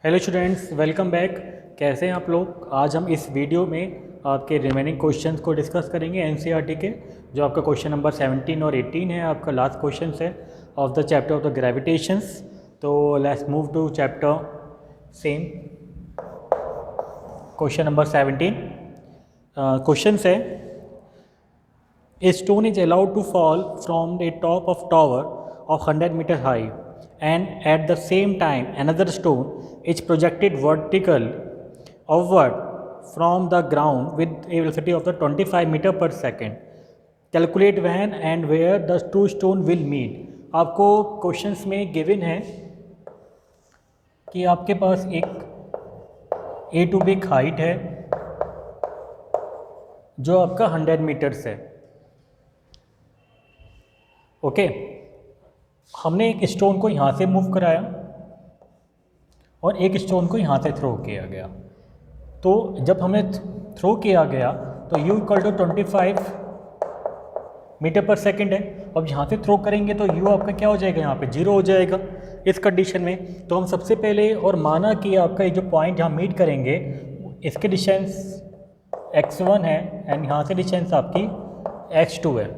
Hello students, welcome back. कैसे हैं आप लोग। आज हम इस वीडियो में आपके रिमेनिंग क्वेश्चंस को डिस्कस करेंगे एनसीईआरटी के। जो आपका क्वेश्चन नंबर 17 और 18 है, आपका लास्ट क्वेश्चन है of the chapter of the gravitations. तो let's move to chapter same. Question number 17 question है, a stone is allowed to fall from the top of tower of 100 meter high, and at the same time another stone is projected vertical upward from the ground with a velocity of the 25 meter per second. Calculate when and where the two stone will meet. आपको questions में given है कि आपके पास एक ए to B height है जो आपका 100 metres है। ओके, हमने एक स्टोन को यहाँ से मूव कराया और एक स्टोन को यहाँ से थ्रो किया गया। तो जब हमें थ्रो किया गया तो u इक्वल टू 25 मीटर पर सेकंड है। अब यहाँ से थ्रो करेंगे तो u आपका क्या हो जाएगा, यहाँ पे 0 हो जाएगा इस कंडीशन में। तो हम सबसे पहले और माना कि आपका ये जो पॉइंट यहाँ मीट करेंगे इसके डिस्टेंस x1 है एंड यहाँ से डिस्टेंस आपकी x2 है।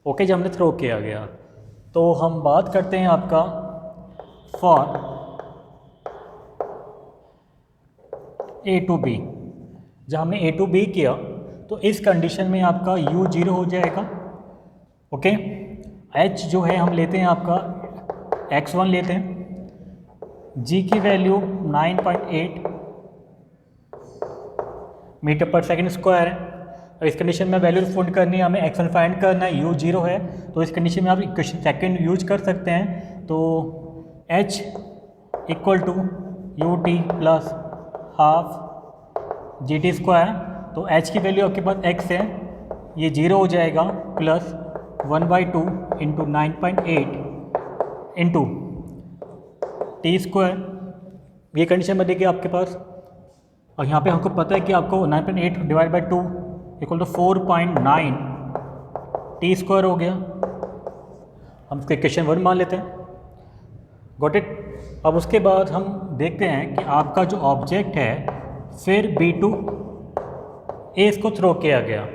ओके, जब हमने थ्रो किया गया तो हम बात करते हैं आपका फॉर ए टू बी। जब हमने ए टू बी किया तो इस कंडीशन में आपका u 0 हो जाएगा। ओके, h जो है हम लेते हैं आपका x1 लेते हैं, g की वैल्यू 9.8 मीटर पर सेकंड स्क्वायर है। और इस कंडीशन में वैल्यू फाइंड करनी है, हमें x1 फाइंड करना है, u 0 है। तो इस कंडीशन में आप इक्वेशन सेकंड यूज कर सकते हैं। तो h equal to u t plus half g t square. तो h की वैल्यू आपके पास x है, ये 0 हो जाएगा plus 1/2 into 9.8 into t square. ये कंडीशन में देखिए आपके पास, और यहाँ पे हमको पता है कि आपको 9.8 divide by 2 equal to 4.9 t square हो गया। हम इसको इक्वेशन 1 मान लेते हैं। Got it. अब उसके बाद हम देखते हैं कि आपका जो ऑब्जेक्ट है फिर B2 A इसको थ्रो किया गया।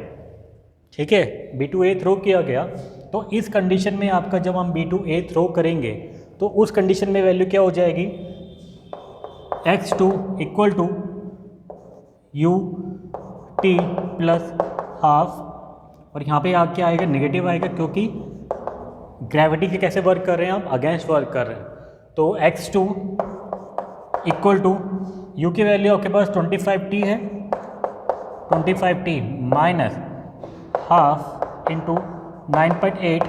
ठीक है, B2 A थ्रो किया गया। तो इस कंडीशन में आपका जब हम B2 A थ्रो करेंगे तो उस कंडीशन में वैल्यू क्या हो जाएगी, x2 equal to u t plus half. और यहाँ पे क्या आएगा, नेगेटिव आएगा, क्योंकि ग्रेविटी के कैसे वर्क कर रहे हैं, आप अगेंस्ट वर्क कर रहे हैं। तो x2 इक्वल टू u की वैल्यू आपके पास 25t है, 25t minus half into 9.8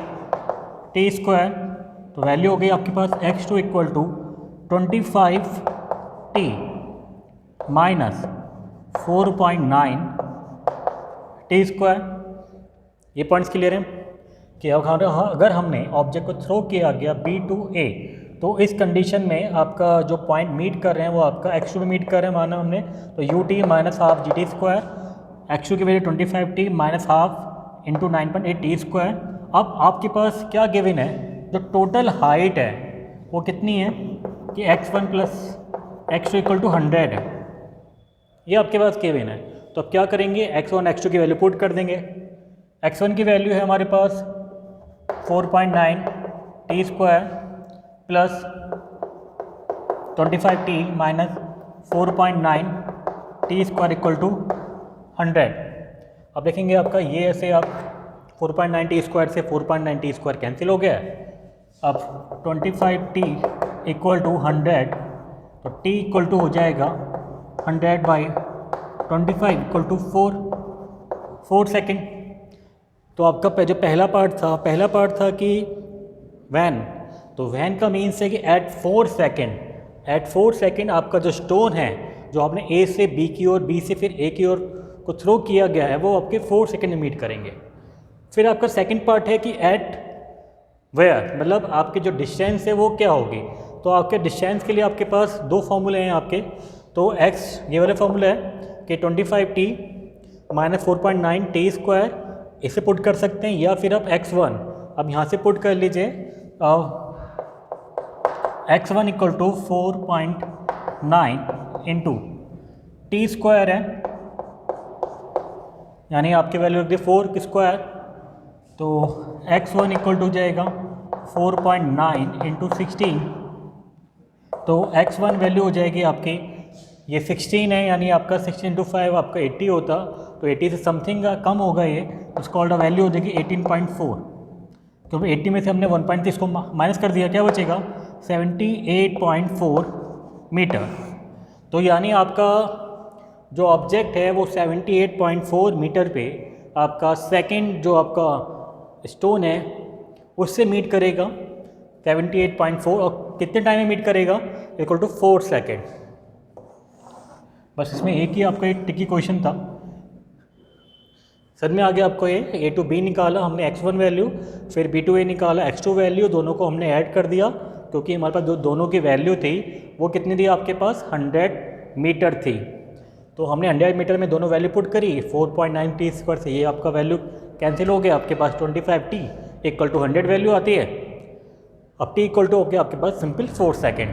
t square. तो वैल्यू हो गई आपके पास x2 equal to 25t minus 4.9 t square. ये पॉइंट्स क्लियर हैं कि अगर हमने ऑब्जेक्ट को थ्रो किया गया B2A तो इस कंडीशन में आपका जो पॉइंट मीट कर रहे हैं वो आपका x2 में मीट कर रहे हैं माना हमने। तो ut minus half g t square, x2 की value 25t minus half into 9.8 t square. अब आपके पास क्या गिवन है, जो टोटल हाइट है वो कितनी है कि x1 plus x2 equal to 100 है। ये आपके पास गिवन है। तो अब क्या करेंगे, x1 x2 की वैल्यू पुट कर देंगे। x1 की वैल्यू है हमारे पास 4.9 t square plus 25t minus 4.9 t square equal to 100। अब देखेंगे आपका ये ऐसे आप 4.9 टी स्क्वायर से 4.9 टी स्क्वायर कैंसिल हो गया। अब 25t इक्वल टू 100, तो t इक्वल टू हो जाएगा 100 बाई 25 इक्वल टू 4 सेकेंड। तो आपका जो पहला पार्ट था कि वैन, तो वैन का मीन्स है कि एट 4 सेकेंड आपका जो स्टोन है जो आपने ए से बी की ओर, बी से फिर ए की ओर को थ्रो किया गया है वो आपके 4 सेकेंड में मीट करेंगे। फिर आपका सेकेंड पार्ट है कि एट वेयर, मतलब आपके जो डिस्टेंस है वो क्या होगी। तो आपके डिस्टेंस के लिए आपके पास दो फॉर्मूले हैं आपके। तो x ये वाला फॉर्मूला है कि 25t माइनस 4.9 टी स्क्वायर, इसे पुट कर सकते हैं, या फिर आप x1 अब यहाँ से पुट कर लीजिए x1 equal to 4.9 9 into t square है, यानी आपकी वैल्यू रख दी 4 की स्क्वायर, तो x1 इक्वल टू जाएगा 4.9 इंटू 16, तो x1 वैल्यू हो जाएगी आपकी, ये 16 है यानी आपका 16 इंटू 5 आपका 80 होता, तो 80 से समथिंग कम होगा ये, उसका ऑल्डर वैल्यू हो जाएगी 18.4, क्योंकि 80 में से हमने 1.3 को माइनस कर दिया, क्या बचेगा 78.4 मीटर। तो यानी आपका जो ऑब्जेक्ट है वो 78.4 मीटर पे आपका सेकंड जो आपका स्टोन है उससे मीट करेगा 78.4, और कितने टाइम में मीट करेगा, इक्वल टू 4 सेकेंड। बस इसमें एक ही आपका एक टिकी क्वेश्चन था। सर में आगे आपको ये ए टू बी निकाला हमने x1 वैल्यू, फिर b टू ए निकाला x2 वैल्यू, दोनों को हमने ऐड कर दिया क्योंकि हमारे पास दोनों की वैल्यू थी वो कितनी थी आपके पास 100 मीटर थी, तो हमने 100 मीटर में दोनों वैल्यू पुट करी, 4.9 टी स्क्वायर से ये आपका वैल्यू कैंसिल हो गया, आपके पास 25 टी इक्वल टू 100 वैल्यू आती है। अब टी इक्वल टू हो गया आपके पास सिंपल 4 सेकेंड।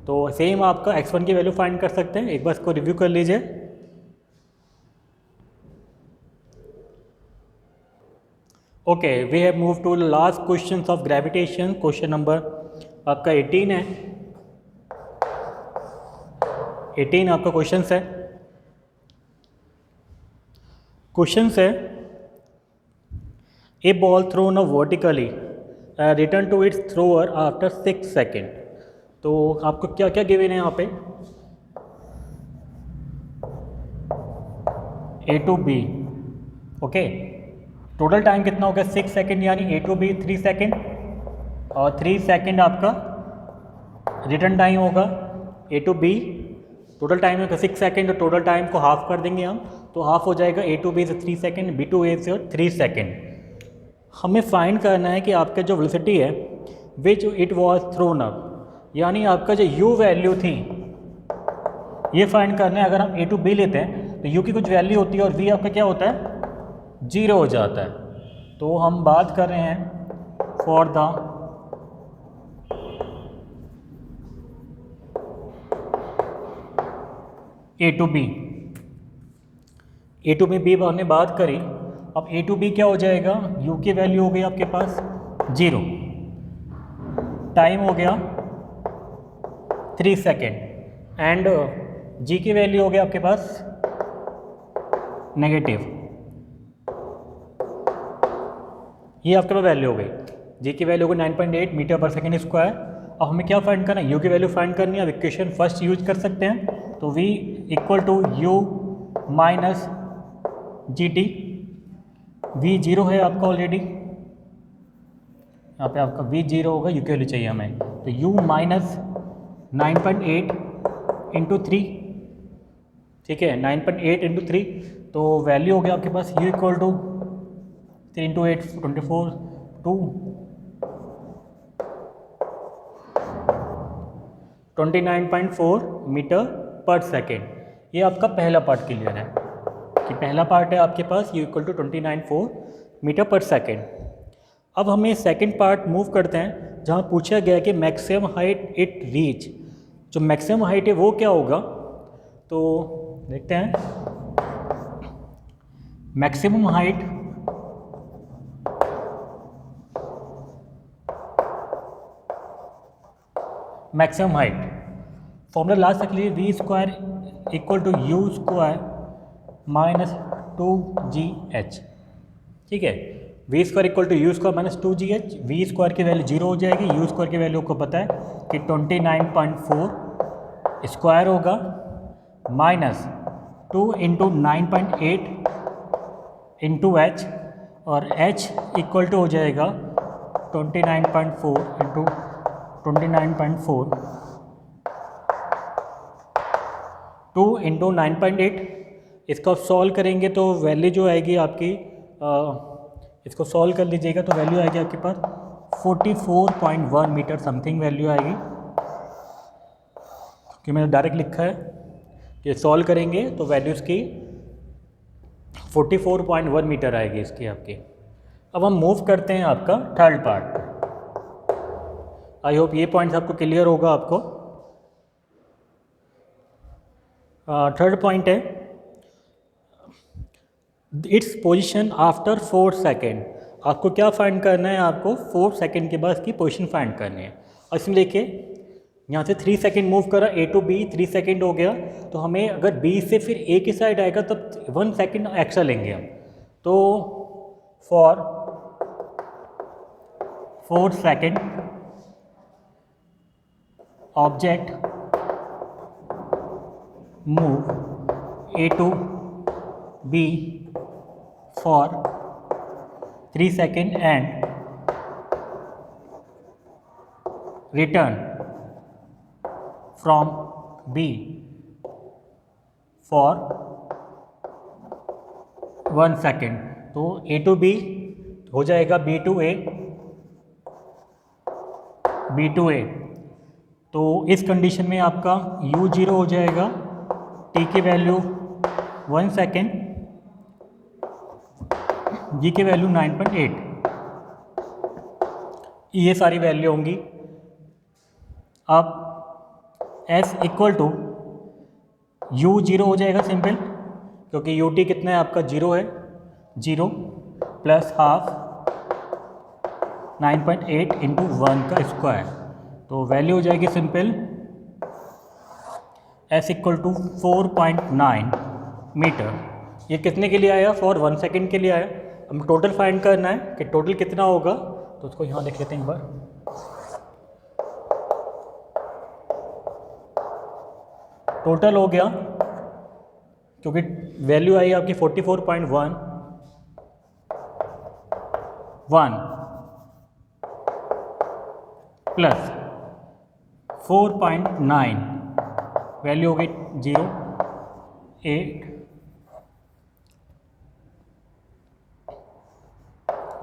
तो सेम आपका x1 की वैल्यू फाइंड कर सकते हैं, एक बार इसको रिव्यू कर लीजिए। Okay, we have move to last question of gravitation. Question number आपका 18 है, 18 आपका क्वेश्चन है। क्वेश्चन है a ball thrown vertically return to its thrower after 6 second. तो आपको क्या क्या गिवन है यहाँ पे, a to b, okay, total time कितना हो गया 6 सेकेंड, यानी ए टू बी 3 सेकेंड, और 3 सेकेंड आपका रिटर्न टाइम होगा। ए टू बी टोटल टाइम है 6 सेकेंड, तो टोटल टाइम को हाफ कर देंगे हम, तो हाफ हो जाएगा ए टू बी से 3 सेकेंड, बी टू ए से 3 सेकेंड। हमें फाइंड करना है कि आपका जो वेलोसिटी है which it was throne up, यानी आपका जो u वैल्यू थी ये फाइंड करना है। अगर हम ए टू बी लेते हैं तो u की कुछ वैल्यू होती है और v आपका क्या होता है 0 हो जाता है। तो हम बात कर रहे हैं for the A to B, A to B हमने बात करी। अब ए टू बी क्या हो जाएगा, u की वैल्यू हो गई आपके पास 0, टाइम हो गया 3 सेकेंड, एंड g की वैल्यू हो गया आपके पास नेगेटिव, ये आपके पास वैल्यू हो गई। g की वैल्यू हो गई 9.8 मीटर पर सेकेंड स्क्वायर। अब हमें क्या फाइंड करना है, u की वैल्यू फाइंड करनी है। अब इक्वेशन फर्स्ट यूज कर सकते हैं, तो v equal to u minus g t, v 0 है आपका ऑलरेडी, यहाँ पे आपका v 0 होगा, u की वैल्यू चाहिए हमें, तो u माइनस 9.8 इंटू 3, ठीक है 9.8 इंटू 3, तो वैल्यू हो गया आपके पास u equal to 3 into 8 24 2 29.4 metre per second. ये आपका पहला पार्ट क्लियर है कि पहला पार्ट है आपके पास u equal to 29.4 metre per second. अब हमें सेकंड पार्ट मूव करते हैं जहाँ पूछा गया कि मैक्सिमम हाइट इट रीच, जो मैक्सिमम हाइट है वो क्या होगा, तो देखते हैं। मैक्सिमम हाइट फॉर्मूला लास्ट तक लिए v square equal to u square minus 2GH, ठीक है, v square equal to u square minus 2GH। V square की वैल्यू 0 हो जाएगी, यू स्क्वायर की वैल्यू को पता है कि 29.4 स्क्वायर होगा, माइनस 2 इंटू 9.8 इंटू H, और H इक्वल टू हो जाएगा 29.4 इंटू 29.4 2 इंटू 9.8। इसको आप सॉल्व करेंगे तो वैल्यू जो आएगी आपकी, इसको सॉल्व कर लीजिएगा तो वैल्यू आएगी आपके पास 44.1 मीटर समथिंग वैल्यू आएगी, क्योंकि मैंने डायरेक्ट लिखा है कि सॉल्व करेंगे तो वैल्यू इसकी 44.1 मीटर आएगी इसकी आपकी। अब हम मूव करते हैं आपका थर्ड पार्ट। आई होप ये पॉइंट्स आपको क्लियर होगा आपको। थर्ड पॉइंट है इट्स पोजीशन आफ्टर 4 सेकेंड। आपको क्या फाइंड करना है, आपको 4 सेकेंड के बाद इसकी पोजीशन फाइंड करनी है। और इसमें देखिए यहाँ से 3 सेकेंड मूव करा A to B, 3 सेकेंड हो गया, तो हमें अगर B से फिर A की साइड आएगा तब 1 सेकेंड एक्स्ट्रा लेंगे हम। तो for 4 second object move A to B for 3 seconds and return from B for 1 second। तो A to B हो जाएगा B to A, B to A। तो इस कंडीशन में आपका U 0 हो जाएगा, T की वैल्यू 1 सेकेंड, G की वैल्यू 9.8, ये सारी वैल्यू होंगी। अब S इक्वल टू U 0 हो जाएगा सिंपल, क्योंकि UT कितना है आपका 0 है, 0 प्लस हाफ 9.8 इंटू 1 का स्क्वायर, तो वैल्यू हो जाएगी simple S equal to 4.9 metre. ये कितने के लिए आया, फॉर 1 सेकेंड के लिए आया। हम टोटल फाइंड करना है कि टोटल कितना होगा, तो उसको यहाँ देख लेते हैं एक बार। टोटल हो गया, क्योंकि वैल्यू आई आपकी 44.1 प्लस 4.9 वैल्यू हो गई 0, 8,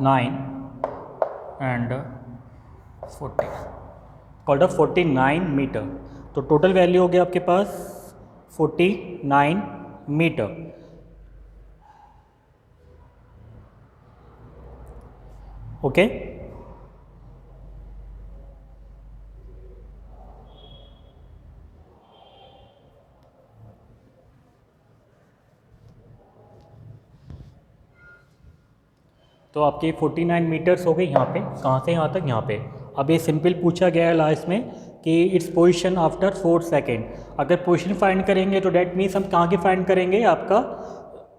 9 एंड 40 कॉल्ड ऑफ 49 मीटर। तो टोटल वैल्यू हो गया आपके पास 49 मीटर। ओके, तो आपके 49 मीटर्स हो गए यहाँ पे, कहाँ से यहाँ तक, यहाँ पे। अब ये सिंपल पूछा गया है लास्ट में कि इट्स पोजीशन आफ्टर 4 सेकेंड। अगर पोजीशन फाइंड करेंगे तो डेट मीन्स हम कहाँ की फाइंड करेंगे, आपका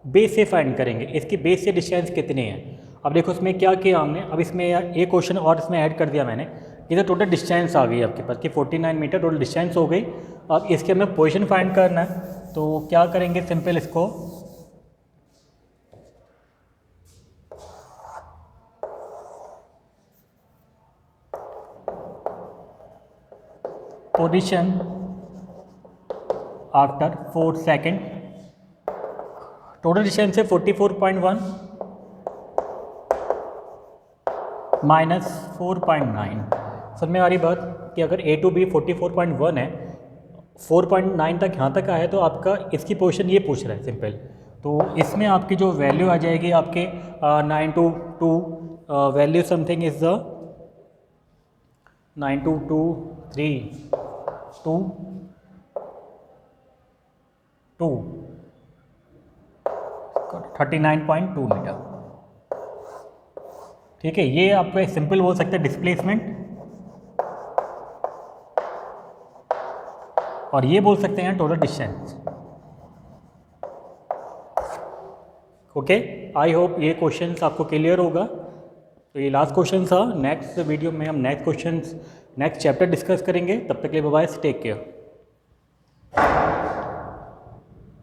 बेस से फाइंड करेंगे, इसकी बेस से डिस्टेंस कितने हैं। अब देखो इसमें क्या किया हमने, अब इसमें एक क्वेश्चन और इसमें ऐड कर दिया मैंने, इधर टोटल डिस्टेंस आ गई आपके पास कि 49 मीटर टोटल डिस्टेंस हो गई। अब इसके हमें पोजीशन फाइंड करना है, तो क्या करेंगे सिंपल, इसको position after 4 second, total distance है 44.1 माइनस 4.9। समझ में आ रही बात कि अगर A to B 44.1 है, 4.9 तक यहाँ तक आया, तो आपका इसकी पोजीशन ये पूछ रहा है सिंपल। तो इसमें आपकी जो वैल्यू आ जाएगी आपके 922 value something is the 9223 2 39.2 metre. ठीक है, ये आपको एक सिंपल बोल सकते हैं डिस्प्लेसमेंट, और ये बोल सकते हैं total distance. Okay, I hope ये क्वेश्चंस आपको क्लियर होगा। तो ये लास्ट क्वेश्चन था, नेक्स्ट वीडियो में हम नेक्स्ट चैप्टर डिस्कस करेंगे। तब तक के लिए बाय बाय, टेक केयर।